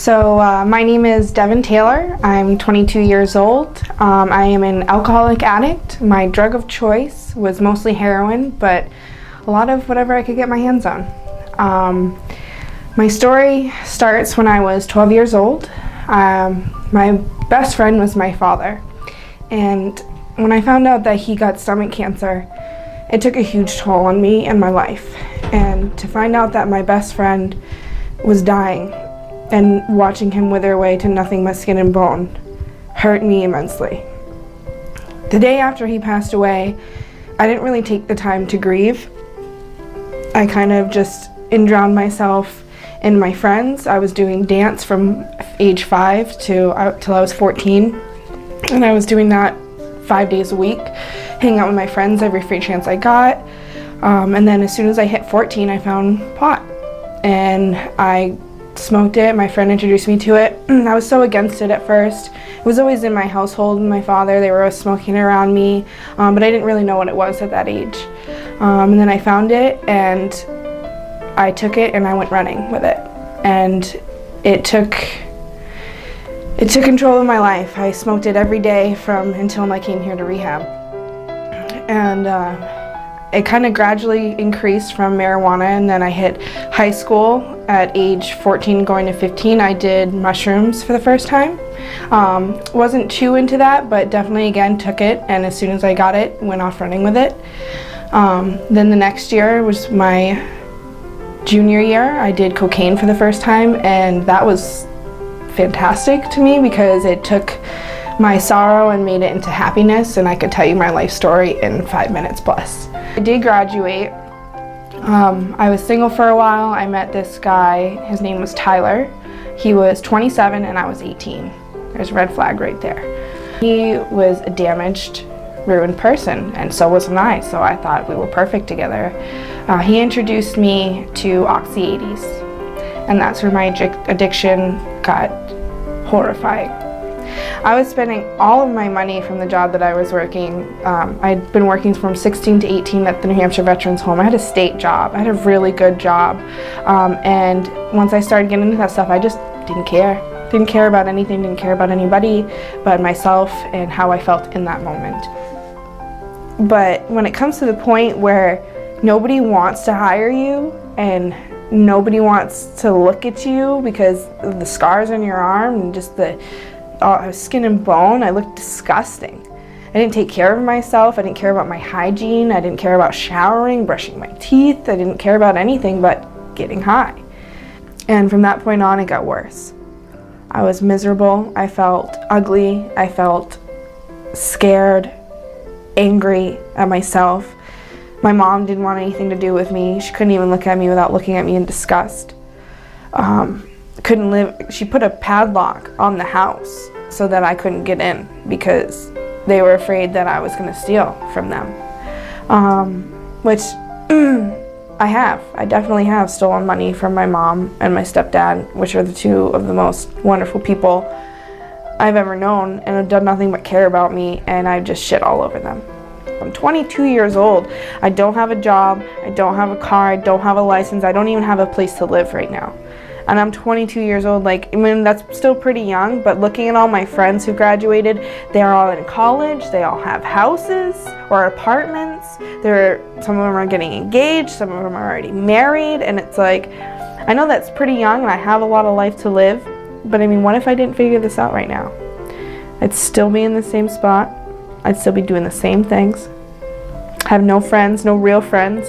My name is Devon Taylor. I'm 22 years old. I am an alcoholic addict. My drug of choice was mostly heroin, but a lot of whatever I could get my hands on. My story starts when I was 12 years old. My best friend was my father, and when I found out that he got stomach cancer, it took a huge toll on me and my life. And to find out that my best friend was dying and watching him wither away to nothing but skin and bone hurt me immensely. The day after he passed away, I didn't really take the time to grieve. I kind of just drowned myself in my friends. I was doing dance from age 5 till I was 14, and I was doing that 5 days a week, hanging out with my friends every free chance I got. And then as soon as I hit 14, I found pot, and I smoked it. My friend introduced me to it. I was so against it at first. It was always in my household, my father, they were always smoking around me, but I didn't really know what it was at that age. And then I found it, and I took it, and I went running with it. And it took control of my life. I smoked it every day until I came here to rehab. And it kind of gradually increased from marijuana, and then I hit high school at age 14 going to 15. I did mushrooms for the first time. Wasn't too into that, but definitely again took it, and as soon as I got it, went off running with it. Then the next year was my junior year. I did cocaine for the first time, and that was fantastic to me because it took my sorrow and made it into happiness, and I could tell you my life story in 5 minutes plus. I did graduate. I was single for a while. I met this guy. His name was Tyler. He was 27 and I was 18. There's a red flag right there. He was a damaged, ruined person, and so was I, so I thought we were perfect together. He introduced me to Oxy 80s, and that's where my addiction got horrifying. I was spending all of my money from the job that I was working. I'd been working from 16 to 18 at the New Hampshire Veterans Home. I had a state job. I had a really good job. And once I started getting into that stuff, I just didn't care. Didn't care about anything, didn't care about anybody but myself and how I felt in that moment. But when it comes to the point where nobody wants to hire you and nobody wants to look at you because of the scars on your arm and just the skin and bone, I looked disgusting. I didn't take care of myself. I didn't care about my hygiene. I didn't care about showering, brushing my teeth. I didn't care about anything but getting high. And from that point on, it got worse. I was miserable. I felt ugly. I felt scared, angry at myself. My mom didn't want anything to do with me. She couldn't even look at me without looking at me in disgust. Couldn't live. She put a padlock on the house so that I couldn't get in because they were afraid that I was going to steal from them. Which I definitely have stolen money from my mom and my stepdad, which are the two of the most wonderful people I've ever known and have done nothing but care about me, and I've just shit all over them. I'm 22 years old. I don't have a job. I don't have a car. I don't have a license. I don't even have a place to live right now. And I'm 22 years old. That's still pretty young, but looking at all my friends who graduated, they're all in college, they all have houses or apartments. Some of them are getting engaged, some of them are already married, and it's like, I know that's pretty young and I have a lot of life to live, but what if I didn't figure this out right now? I'd still be in the same spot. I'd still be doing the same things. Have no friends, no real friends.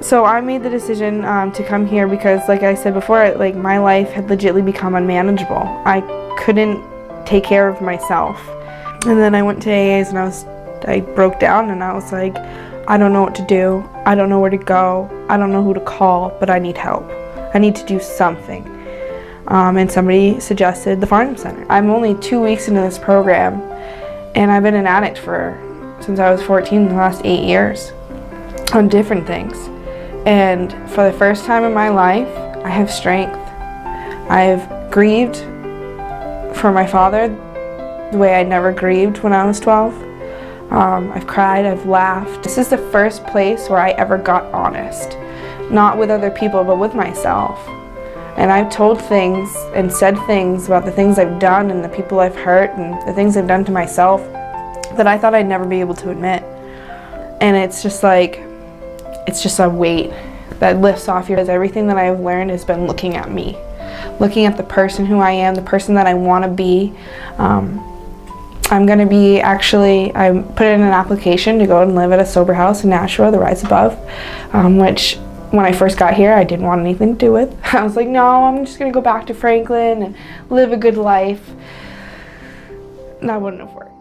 So I made the decision to come here because, like I said before, my life had legitimately become unmanageable. I couldn't take care of myself. And then I went to AAs and I broke down and I was like, I don't know what to do. I don't know where to go. I don't know who to call, but I need help. I need to do something. And somebody suggested the Farnham Center. I'm only 2 weeks into this program, and I've been an addict since I was 14, the last 8 years, on different things. And for the first time in my life, I have strength. I've grieved for my father the way I never grieved when I was 12. I've cried, I've laughed. This is the first place where I ever got honest. Not with other people, but with myself. And I've told things and said things about the things I've done and the people I've hurt and the things I've done to myself that I thought I'd never be able to admit. And it's just like, it's just a weight that lifts off your, everything that I've learned has been looking at me, looking at the person who I am, the person that I want to be. I'm going to be I put in an application to go and live at a sober house in Nashua, the Rise Above, which when I first got here I didn't want anything to do with. I was like, no, I'm just going to go back to Franklin and live a good life. That wouldn't have worked.